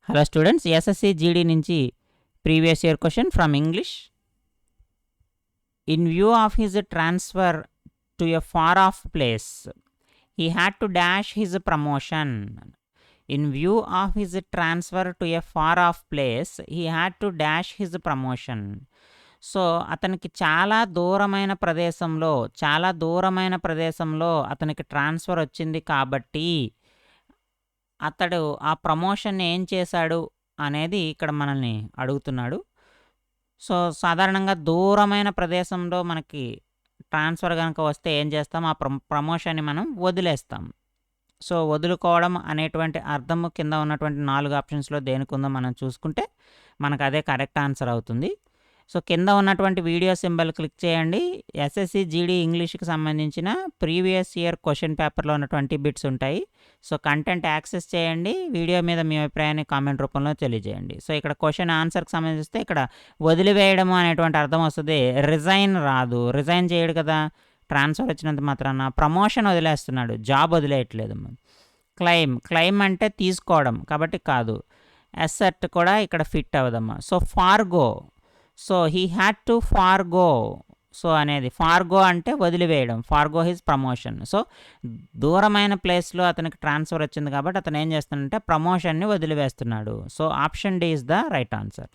Hello students, SSC GD నుంచి previous year question from English. In view of his transfer to a far off place he had to dash his promotion. In view of his transfer to a far off place, he had to dash his promotion. So అతనికి చాలా దూరమైన ప్రదేశంలో అతనికి transfer వచ్చింది కాబట్టి అతడు ఆ promotion ఏం చేశాడు అనేది ఇక్కడ మనల్ని అడుగుతున్నాడు. సో సాధారణంగా దూరమైన ప్రదేశంలో మనకి ట్రాన్స్ఫర్ కనుక వస్తే ఏం చేస్తాం, ఆ ప్రమోషన్ని మనం వదిలేస్తాం. సో వదులుకోవడం అనేటువంటి అర్థము కింద ఉన్నటువంటి 4 ఆప్షన్స్లో దేనికి ఉందో మనం చూసుకుంటే మనకు అదే కరెక్ట్ ఆన్సర్ అవుతుంది. సో కింద ఉన్నటువంటి వీడియో సింబల్ క్లిక్ చేయండి. ఎస్ఎస్సి జీడీ ఇంగ్లీష్కి సంబంధించిన ప్రీవియస్ ఇయర్ క్వశ్చన్ పేపర్లో ఉన్నటువంటి బిట్స్ ఉంటాయి. సో కంటెంట్ యాక్సెస్ చేయండి. వీడియో మీద మీ అభిప్రాయాన్ని కామెంట్ రూపంలో తెలియజేయండి. సో ఇక్కడ క్వశ్చన్ ఆన్సర్కి సంబంధిస్తే ఇక్కడ వదిలివేయడము అనేటువంటి అర్థం వస్తుంది. రిజైన్ రాదు, రిజైన్ చేయడు కదా, ట్రాన్స్ఫర్ వచ్చినంత మాత్రాన. ప్రమోషన్ వదిలేస్తున్నాడు, జాబ్ వదిలేయట్లేదు. క్లైమ్ అంటే తీసుకోవడం కాబట్టి కాదు. అసెట్ కూడా ఇక్కడ ఫిట్ అవ్వదమ్మా. So forgo, so he had to forgo. So అనేది ఫార్గో అంటే వదిలివేయడం, ఫార్గో హిజ్ ప్రమోషన్. సో దూరమైన ప్లేస్లో అతనికి ట్రాన్స్ఫర్ వచ్చింది కాబట్టి అతను ఏం చేస్తున్నాడంటే ప్రమోషన్ని వదిలివేస్తున్నాడు. So option D is the right answer.